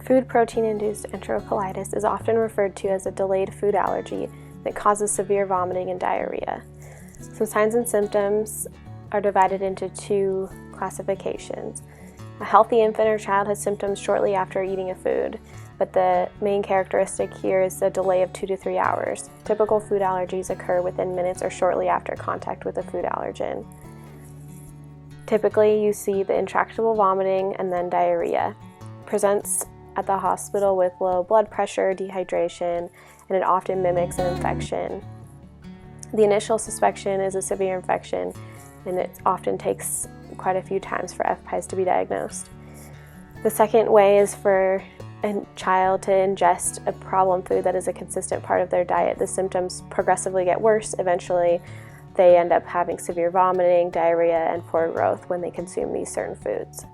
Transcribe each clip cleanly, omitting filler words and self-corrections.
Food protein-induced enterocolitis is often referred to as a delayed food allergy that causes severe vomiting and diarrhea. Some signs and symptoms are divided into two classifications. A healthy infant or child has symptoms shortly after eating a food, but the main characteristic here is a delay of 2 to 3 hours. Typical food allergies occur within minutes or shortly after contact with a food allergen. Typically, you see the intractable vomiting and then diarrhea. Presents at the hospital with low blood pressure, dehydration, and it often mimics an infection. The initial suspicion is a severe infection, and it often takes quite a few times for Fpies to be diagnosed. The second way is for a child to ingest a problem food that is a consistent part of their diet. The symptoms progressively get worse. Eventually, they end up having severe vomiting, diarrhea, and poor growth when they consume these certain foods.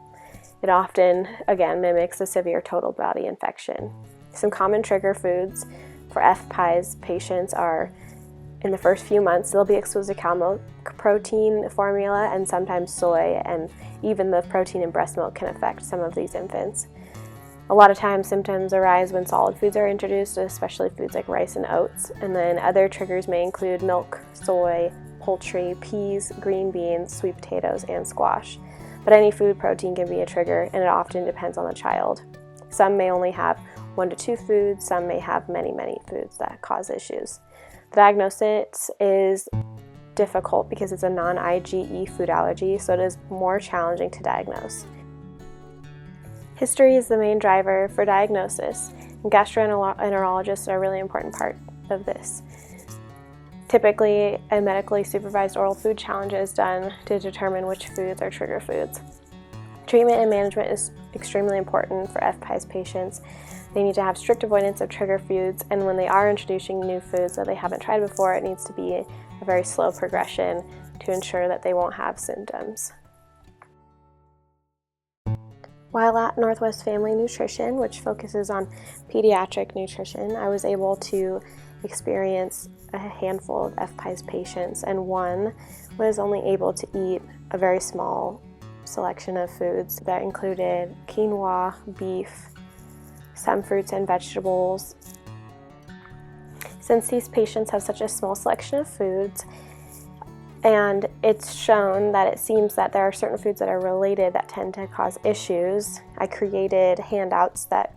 It often, again, mimics a severe total body infection. Some common trigger foods for Fpies patients are, in the first few months, they'll be exposed to cow milk protein formula and sometimes soy, and even the protein in breast milk can affect some of these infants. A lot of times symptoms arise when solid foods are introduced, especially foods like rice and oats, and then other triggers may include milk, soy, poultry, peas, green beans, sweet potatoes, and squash. But any food protein can be a trigger, and it often depends on the child. Some may only have 1 to 2 foods, some may have many foods that cause issues. The diagnosis is difficult because it's a non-IgE food allergy, so it is more challenging to diagnose. History is the main driver for diagnosis, and gastroenterologists are a really important part of this. Typically, a medically supervised oral food challenge is done to determine which foods are trigger foods. Treatment and management is extremely important for Fpies patients. They need to have strict avoidance of trigger foods, and when they are introducing new foods that they haven't tried before, it needs to be a very slow progression to ensure that they won't have symptoms. While at Northwest Family Nutrition, which focuses on pediatric nutrition, I was able to experience a handful of Fpies patients, and one was only able to eat a very small selection of foods that included quinoa, beef, some fruits and vegetables. Since these patients have such a small selection of foods, and it's shown that it seems that there are certain foods that are related that tend to cause issues, I created handouts that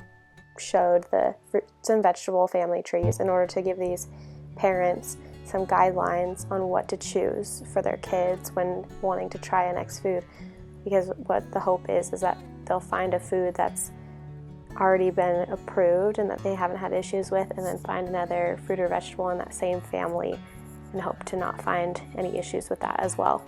showed the fruits and vegetable family trees in order to give these parents some guidelines on what to choose for their kids when wanting to try a next food. Because what the hope is that they'll find a food that's already been approved and that they haven't had issues with, and then find another fruit or vegetable in that same family and hope to not find any issues with that as well.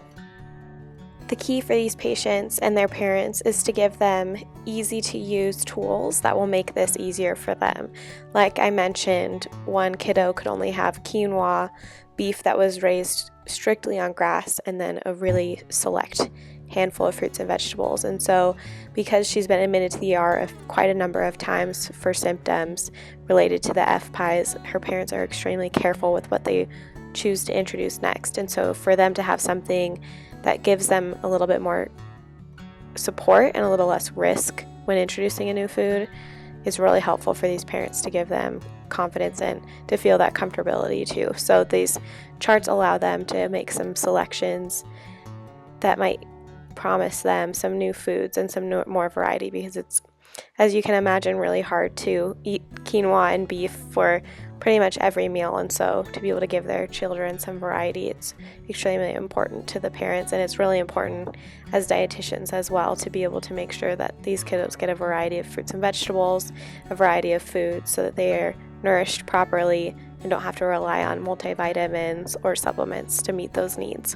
The key for these patients and their parents is to give them easy to use tools that will make this easier for them. Like I mentioned, one kiddo could only have quinoa, beef that was raised strictly on grass, and then a really select handful of fruits and vegetables. And so because she's been admitted to the ER quite a number of times for symptoms related to the Fpies, her parents are extremely careful with what they choose to introduce next. And so for them to have something that gives them a little bit more support and a little less risk when introducing a new food is really helpful for these parents to give them confidence and to feel that comfortability too. So these charts allow them to make some selections that might promise them some new foods and some more variety, because it's, as you can imagine, really hard to eat quinoa and beef for pretty much every meal, and so to be able to give their children some variety, it's extremely important to the parents, and it's really important as dietitians as well to be able to make sure that these kiddos get a variety of fruits and vegetables, a variety of foods, so that they are nourished properly and don't have to rely on multivitamins or supplements to meet those needs.